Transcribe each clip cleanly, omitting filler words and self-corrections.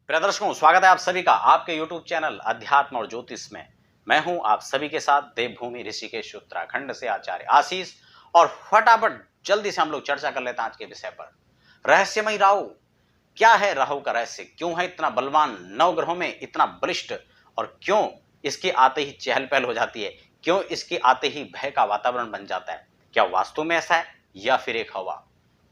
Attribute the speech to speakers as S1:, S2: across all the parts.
S1: प्रिय दर्शकों, स्वागत है आप सभी का आपके YouTube चैनल अध्यात्म और ज्योतिष में। मैं हूं आप सभी के साथ देवभूमि ऋषिकेश उत्तराखंड से आचार्य आशीष। और फटाफट जल्दी से हम लोग चर्चा कर लेते हैं आज के विषय पर। रहस्यमय राहु, क्या है राहु का रहस्य? क्यों है इतना बलवान, नवग्रहों में इतना बलिष्ठ, और क्यों इसके आते ही चहल पहल हो जाती है? क्यों इसके आते ही भय का वातावरण बन जाता है? क्या वास्तव में ऐसा है या फिर एक हवा?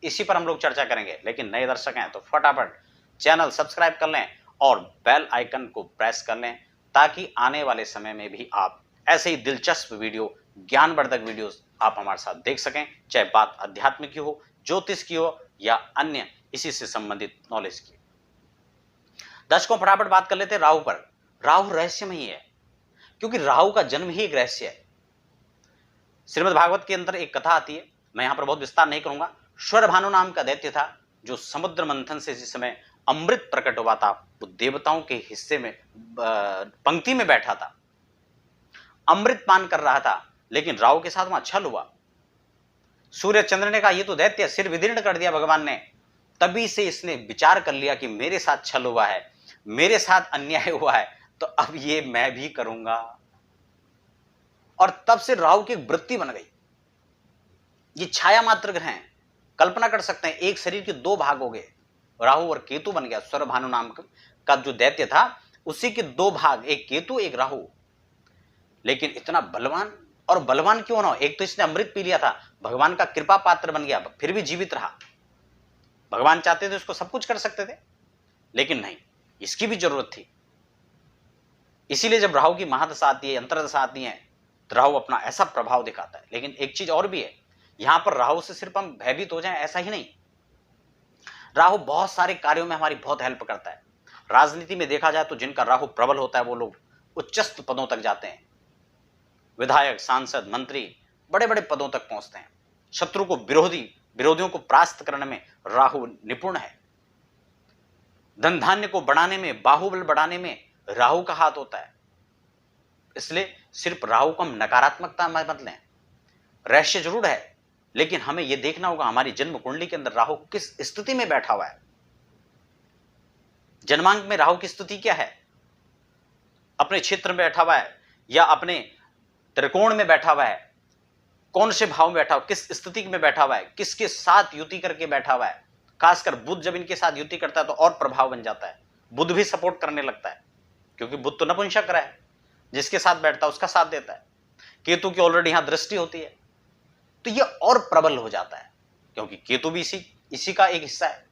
S1: इसी पर हम लोग चर्चा करेंगे। लेकिन नए दर्शक हैं तो फटाफट चैनल सब्सक्राइब कर लें और बेल आइकन को प्रेस कर लें, ताकि आने वाले समय में भी आप ऐसे ही दिलचस्प वीडियो, ज्ञानवर्धक वीडियोस आप हमारे साथ देख सकें, चाहे बात अध्यात्म की हो, ज्योतिष की हो या अन्य इसी से संबंधित नॉलेज की। दर्शकों, फटाफट बात कर लेते हैं राहु पर। राहु रहस्यमय है क्योंकि राहु का जन्म ही एक रहस्य है। श्रीमद् भागवत के अंदर एक कथा आती है, मैं यहां पर बहुत विस्तार नहीं करूंगा। श्वरभानु नाम का दैत्य था जो समुद्र मंथन से जिस समय अमृत प्रकट हुआ था, वो देवताओं के हिस्से में पंक्ति में बैठा था, अमृत पान कर रहा था, लेकिन राहु के साथ वहां छल हुआ। सूर्य चंद्र ने कहा ये तो दैत्य, सिर विदीर्ण कर दिया भगवान ने। तभी से इसने विचार कर लिया कि मेरे साथ छल हुआ है, मेरे साथ अन्याय हुआ है, तो अब ये मैं भी करूंगा। और तब से राहु की एक वृत्ति बन गई। ये छाया मात्र ग्रह हैं, कल्पना कर सकते हैं एक शरीर के दो भाग हो गए, राहु और केतु बन गया। स्वरभानु नाम का जो दैत्य था उसी के दो भाग, एक केतु एक राहु। लेकिन इतना बलवान, और बलवान क्यों ना हो, एक तो इसने अमृत पी लिया था, भगवान का कृपा पात्र बन गया, फिर भी जीवित रहा। भगवान चाहते थे उसको सब कुछ कर सकते थे, लेकिन नहीं, इसकी भी जरूरत थी। इसीलिए जब राहु की महादशा आती है, अंतरदशा आती है, तो राहु अपना ऐसा प्रभाव दिखाता है। लेकिन एक चीज और भी है, यहां पर राहु से सिर्फ हम भयभीत हो जाएं ऐसा ही नहीं, राहु बहुत सारे कार्यों में हमारी बहुत हेल्प करता है। राजनीति में देखा जाए तो जिनका राहु प्रबल होता है वो लोग उच्चस्थ पदों तक जाते हैं, विधायक, सांसद, मंत्री बड़े बड़े पदों तक पहुंचते हैं। शत्रु को विरोधियों को परास्त करने में राहु निपुण है। धन धान्य को बढ़ाने में, बाहुबल बढ़ाने में राहु का हाथ होता है। इसलिए सिर्फ राहु को हम नकारात्मकता में मत लें, रहस्य जरूर है, लेकिन हमें यह देखना होगा हमारी जन्म कुंडली के अंदर राहु किस स्थिति में बैठा हुआ है। जन्मांक में राहु की स्थिति क्या है, अपने क्षेत्र में बैठा हुआ है या अपने त्रिकोण में बैठा हुआ है, कौन से भाव में बैठा हुआ, किस स्थिति में बैठा हुआ है, किसके साथ युति करके बैठा हुआ है। खासकर बुध जब इनके साथ युति करता है तो और प्रभाव बन जाता है, बुध भी सपोर्ट करने लगता है, क्योंकि बुध तो नपुंसक ग्रह है, जिसके साथ बैठता है उसका साथ देता है। केतु की ऑलरेडी यहां दृष्टि होती है तो यह और प्रबल हो जाता है, क्योंकि केतु भी इसी का एक हिस्सा है।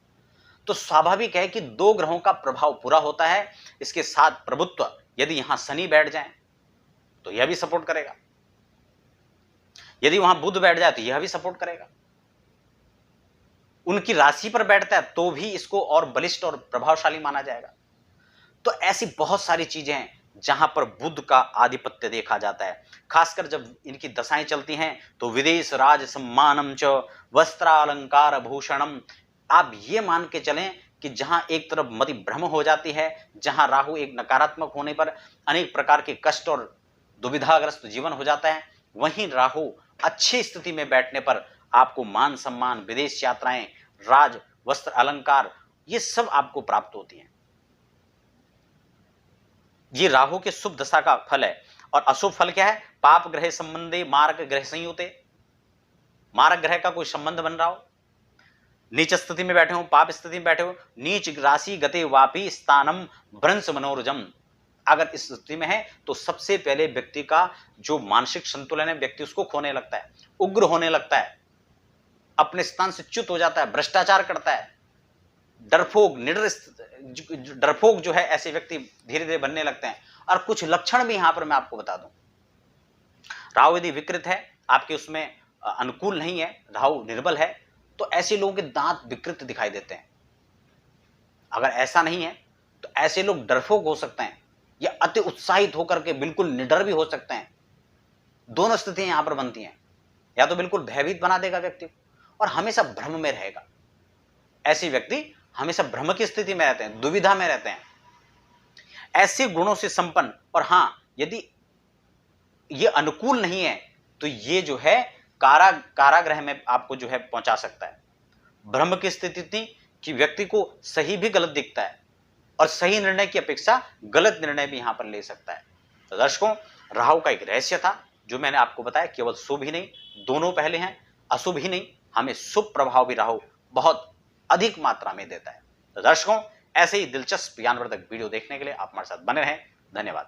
S1: तो स्वाभाविक है कि दो ग्रहों का प्रभाव पूरा होता है। इसके साथ प्रभुत्व यदि यहां शनि बैठ जाए तो यह भी सपोर्ट करेगा, यदि वहां बुध बैठ जाए तो यह भी सपोर्ट करेगा। उनकी राशि पर बैठता है तो भी इसको और बलिष्ठ और प्रभावशाली माना जाएगा। तो ऐसी बहुत सारी चीजें हैं जहां पर बुध का आधिपत्य देखा जाता है। खासकर जब इनकी दशाएं चलती हैं तो विदेश राज सम्मानम च वस्त्रालंकार भूषणम। आप ये मान के चलें कि जहां एक तरफ मति भ्रम हो जाती है, जहां राहु एक नकारात्मक होने पर अनेक प्रकार के कष्ट और दुविधाग्रस्त जीवन हो जाता है, वहीं राहु अच्छी स्थिति में बैठने पर आपको मान सम्मान, विदेश यात्राएं, राज, वस्त्र, अलंकार, ये सब आपको प्राप्त होती हैं। ये राहु के शुभ दशा का फल है। और अशुभ फल क्या है? पाप ग्रह संबंधे मारक ग्रह संयुते। मारक ग्रह का कोई संबंध बन रहा हो, नीच स्थिति में बैठे हो, पाप स्थिति में बैठे हो, नीच राशि गते वापी स्थानम भ्रंश मनोरजम, अगर इस स्थिति में है तो सबसे पहले व्यक्ति का जो मानसिक संतुलन है, व्यक्ति उसको खोने लगता है, उग्र होने लगता है, अपने स्थान से च्युत हो जाता है, भ्रष्टाचार करता है, डरपोक, निडर, डरपोक जो है, ऐसे व्यक्ति धीरे धीरे बनने लगते हैं। और कुछ लक्षण भी यहां पर मैं आपको बता दूं, राहु यदि विकृत है, आपके उसमें अनुकूल नहीं है, राहु निर्बल है, तो ऐसे लोगों के दांत विकृत दिखाई देते हैं। अगर ऐसा नहीं है तो ऐसे लोग डरपोक हो सकते हैं या अति उत्साहित होकर के बिल्कुल निडर भी हो सकते हैं। दोनों स्थितियां यहां पर बनती हैं, या तो बिल्कुल भयभीत बना देगा व्यक्ति को और हमेशा भ्रम में रहेगा। ऐसे व्यक्ति हमेशा भ्रम की स्थिति में रहते हैं, दुविधा में रहते हैं, ऐसे गुणों से संपन्न। और हां, यदि ये अनुकूल नहीं है तो ये जो है कारागृह में आपको जो है पहुंचा सकता है। भ्रम की स्थिति थी कि व्यक्ति को सही भी गलत दिखता है, और सही निर्णय की अपेक्षा गलत निर्णय भी यहां पर ले सकता है। तो दर्शकों, राहु का एक रहस्य था जो मैंने आपको बताया, केवल शुभ ही नहीं, दोनों पहले हैं, अशुभ ही नहीं, हमें शुभ प्रभाव भी राहु बहुत अधिक मात्रा में देता है। तो दर्शकों, ऐसे ही दिलचस्प ज्ञानवर्धक वीडियो देखने के लिए आप हमारे साथ बने रहें। धन्यवाद।